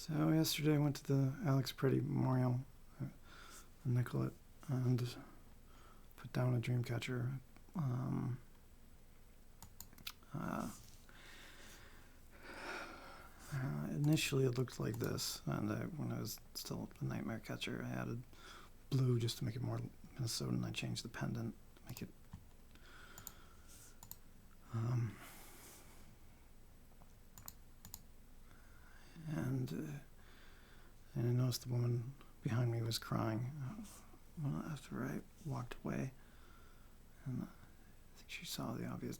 So yesterday I went to the Alex Pretti Memorial in Nicollet and put down a dreamcatcher. Um, uh, Initially it looked like this, and when I was still a nightmare catcher, I added blue just to make it more Minnesotan. I changed the pendant to make it and I noticed the woman behind me was crying after I walked away, and I think she saw the obvious.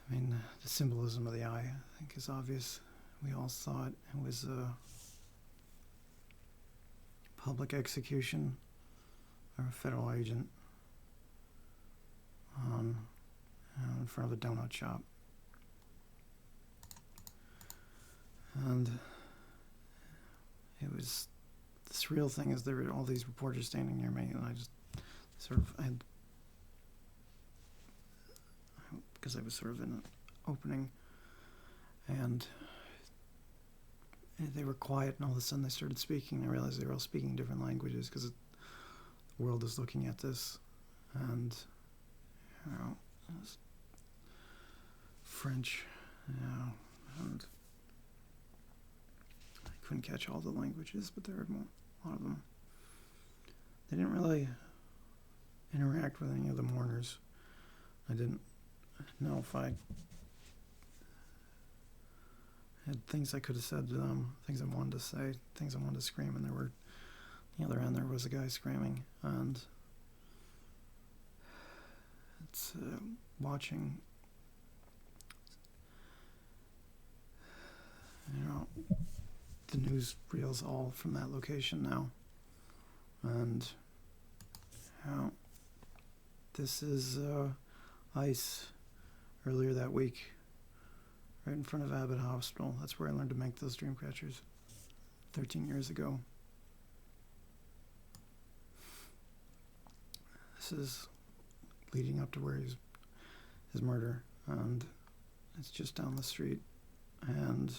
I mean, the symbolism of the eye, I think, is obvious. We all saw it. It was a public execution or a federal agent in front of a donut shop. And it was, the surreal thing is there were all these reporters standing near me, and I just sort of, because I was sort of in an opening, and they were quiet, and all of a sudden they started speaking. I realized they were all speaking different languages because the world is looking at this, and it was French, and I couldn't catch all the languages, but there were a lot of them. They didn't really interact with any of the mourners. I didn't know if I had things I could have said to them, things I wanted to say, things I wanted to scream, and there were, on the other end, there was a guy screaming, and it's watching, the news reels all from that location now, and this is ICE earlier that week, right in front of Abbott Hospital. That's where I learned to make those dream catchers 13 years ago. This is leading up to where his murder, and it's just down the street. And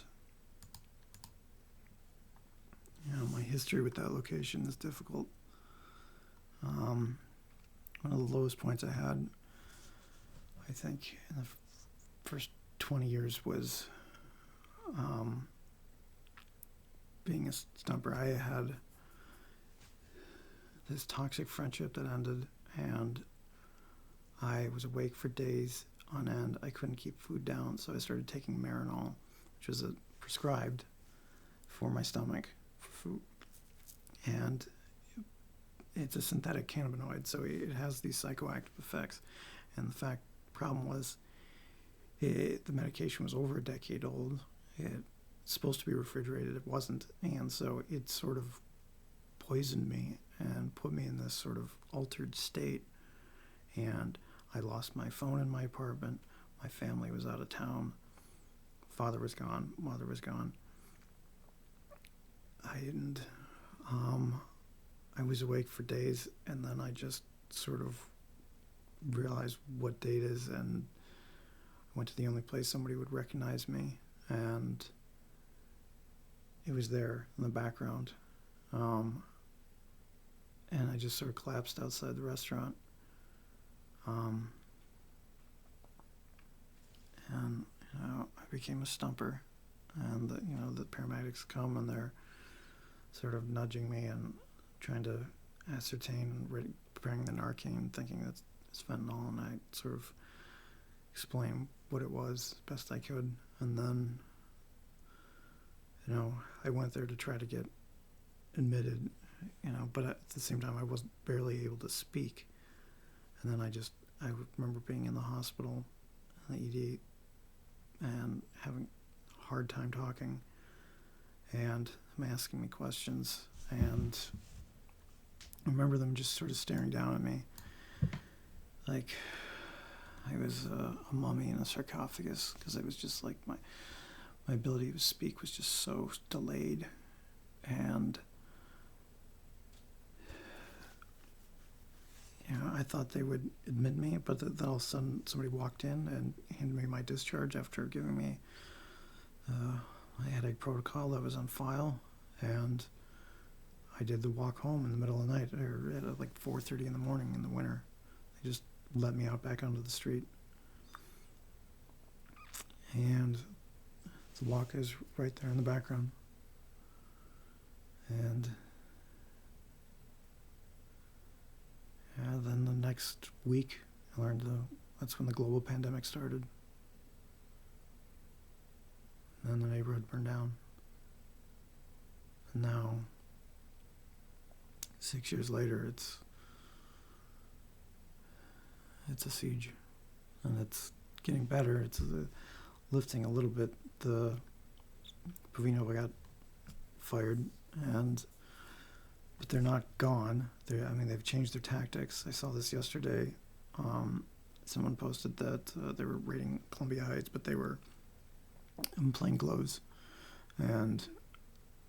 my history with that location is difficult. One of the lowest points I had, I think, in the first 20 years was being a stumper. I had this toxic friendship that ended, and I was awake for days on end. I couldn't keep food down, so I started taking Marinol, which was prescribed for my stomach for food. And it's a synthetic cannabinoid, so it has these psychoactive effects. And the problem was the medication was over a decade old. It's supposed to be refrigerated. It wasn't. And so it sort of poisoned me and put me in this sort of altered state. And I lost my phone in my apartment. My family was out of town. Father was gone. Mother was gone. I was awake for days, and then I just sort of realized what day it is, and I went to the only place somebody would recognize me, and it was there in the background. And I just sort of collapsed outside the restaurant. And I became a stumper, and the paramedics come, and they're sort of nudging me and trying to ascertain, preparing the Narcan, thinking that it's fentanyl, and I sort of explain what it was as best I could. And then, I went there to try to get admitted, but at the same time I was barely able to speak. And then I remember being in the hospital, in the ED, and having a hard time talking, and them asking me questions, and I remember them just sort of staring down at me like I was a mummy in a sarcophagus, because it was just like my ability to speak was just so delayed. And I thought they would admit me, but then all of a sudden somebody walked in and handed me my discharge after giving me I had headache protocol that was on file, and I did the walk home in the middle of the night, or at like 4:30 in the morning in the winter. They just let me out back onto the street. And the walk is right there in the background. And then the next week, I learned that's when the global pandemic started. And then the neighborhood burned down. And now, 6 years later, it's a siege. And it's getting better. It's lifting a little bit. The Provino got fired, but they're not gone. They've changed their tactics. I saw this yesterday. Someone posted that they were raiding Columbia Heights, but they were in plain clothes. And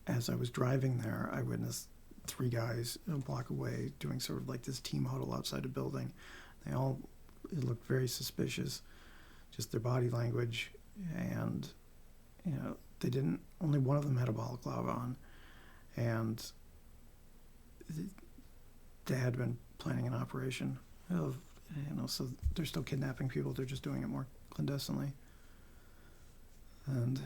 as I was driving there, I witnessed 3 guys a block away doing sort of like this team huddle outside a building. It looked very suspicious, just their body language, and only one of them had a balaclava on, and they had been planning an operation so they're still kidnapping people. They're just doing it more clandestinely. And